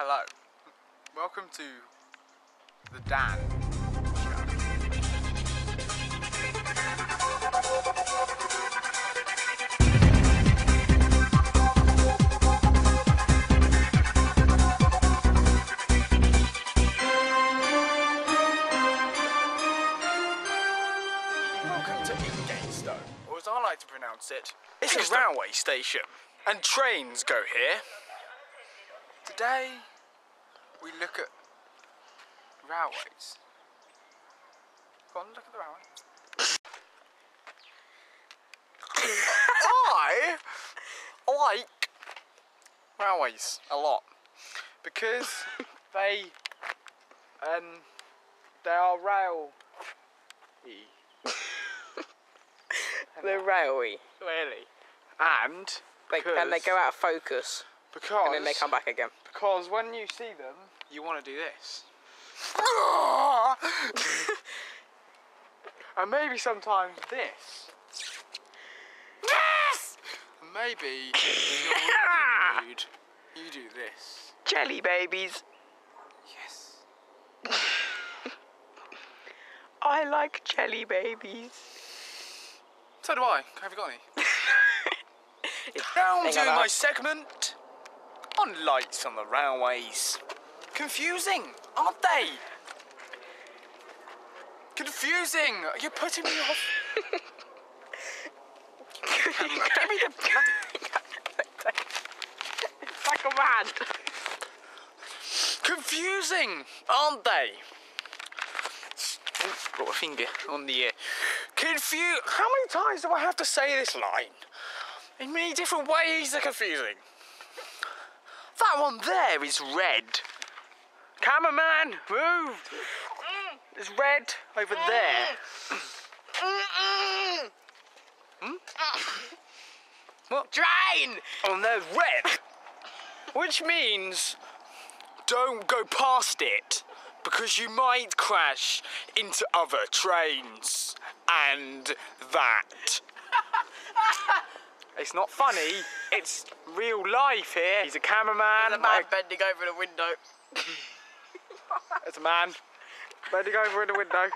Hello. Welcome to the Dan Show. Welcome to Ingatestone, or as I like to pronounce it, it's a railway station, and trains go here. Today, we look at railways. Go on, look at the railway. I like railways a lot because they are rail-y. They're railway. Really. And Then they go out of focus. Because and then they come back again. Because when you see them, you want to do this. And maybe sometimes this. Yes! And maybe if you're really in the mood, you do this. Jelly babies. Yes. I like jelly babies. So do I. Have you got any? Now I'm doing my segment on lights on the railways. Confusing, aren't they? Confusing. You're putting me off. Give me the bloody... Like a man. Confusing, aren't they? Got a finger on the ear. How many times do I have to say this line? In many different ways they're confusing. That one there is red. Cameraman, move! It's red over there. What? Train! Oh, there's red. Which means don't go past it, because you might crash into other trains. And that. It's not funny, it's real life here. He's a cameraman. There's a man bending over the window. There's a man bending over in the window.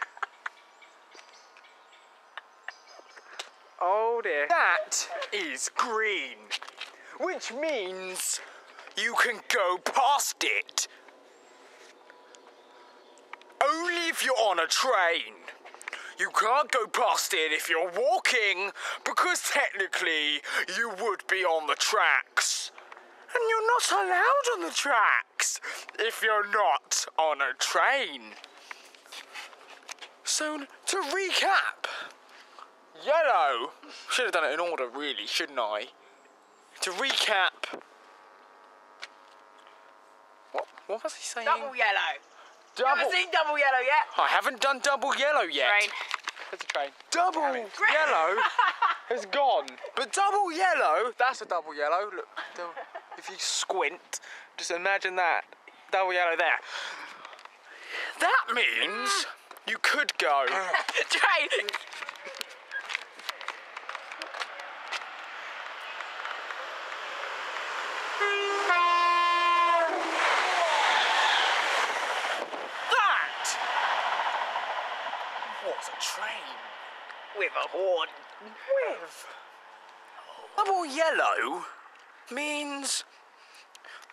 Oh dear. That is green, which means you can go past it. Only if you're on a train. You can't go past it if you're walking, because technically you would be on the tracks. And you're not allowed on the tracks if you're not on a train. So, to recap, yellow. Should have done it in order really, shouldn't I? To recap, what was he saying? Double yellow. Double. You haven't seen double yellow yet? I haven't done double yellow yet. Train. There's a train. Double yellow has gone. But double yellow, that's a double yellow. Look, if you squint, just imagine that. Double yellow there. That means you could go. Train. What's a train? With a horn. With? Double yellow means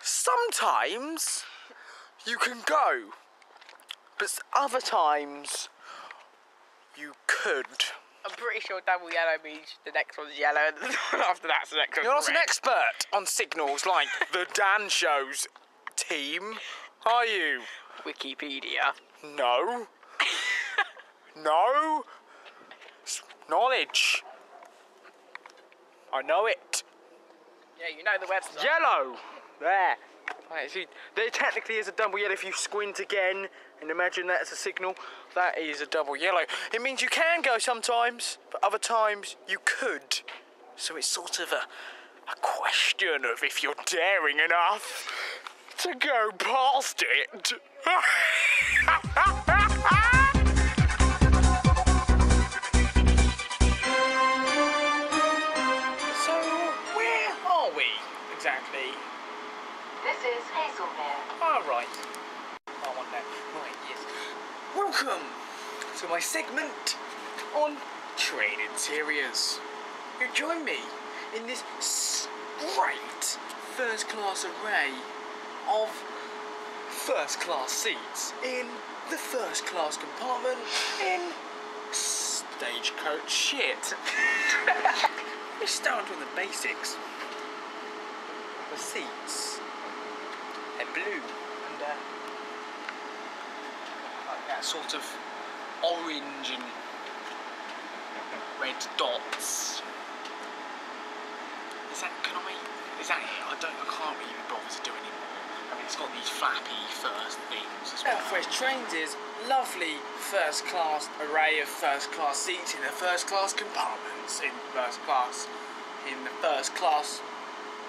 sometimes you can go, but other times you could. I'm pretty sure double yellow means the next one's yellow and the one after that's the next one's You're not red. an expert on signals like the Dan Show's team, are you? Wikipedia. No. No. It's knowledge. I know it. Yeah, you know the website. Yellow. There. Right, see, there technically is a double yellow if you squint again and imagine that as a signal. That is a double yellow. It means you can go sometimes, but other times you could. So it's sort of a question of if you're daring enough to go past it. So, where are we exactly? This is Hazelmere. Alright. I want that. Right, yes. Welcome to my segment on train interiors. You join me in this great first class array of first class seats in the first class compartment in stagecoach shit. We start with the basics. The seats. They're blue and like that sort of orange and red dots. Is that it? I can't really be bothered to do anymore. I mean, it's got these flappy first things as well. South West Trains is lovely first class array of first class seats in the first class compartments in first class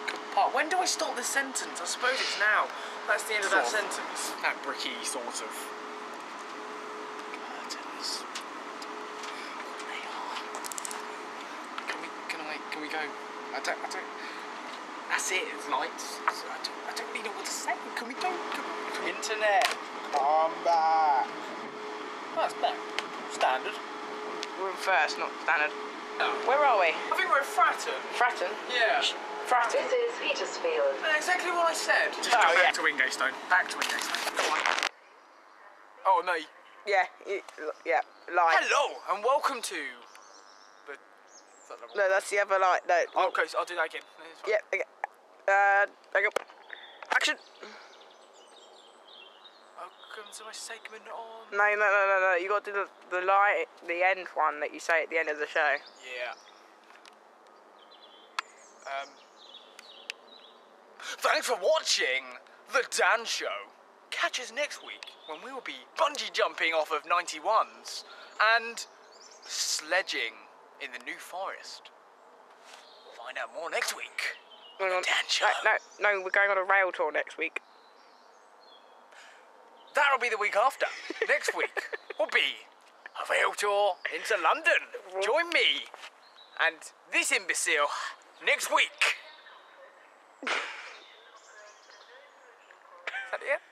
compartment. When do I stop the sentence? I suppose it's now. That's the end of that sentence. That bricky sort of curtains. They are. Can we go? I don't. That's it. It's lights. I don't really know what to say. Can we go? Internet. Come back. That's better. Standard. We're in first, not standard. No. Where are we? I think we're at Fratton. Fratton? Yeah. Fratton? This is Petersfield. Exactly what I said. Just Oh, go yeah. back to Wingaystone. Back to Wingaystone. Go on. Oh, me. Yeah, line. Hello, and welcome to... Is that the wrong- No, that's the other line. No. Oh, okay, so I'll do that again. It's fine. Yeah, okay. Okay. Action. Welcome to my segment on... No. You got to do the line, the end one that you say at the end of the show. Yeah. Thanks for watching The Dan Show. Catch us next week when we will be bungee jumping off of 91s and sledging in the New Forest. Find out more next week. Hang on. Dan Show. No, we're going on a rail tour next week. That'll be the week after. Next week will be a rail tour into London. Join me and this imbecile next week. Is that it?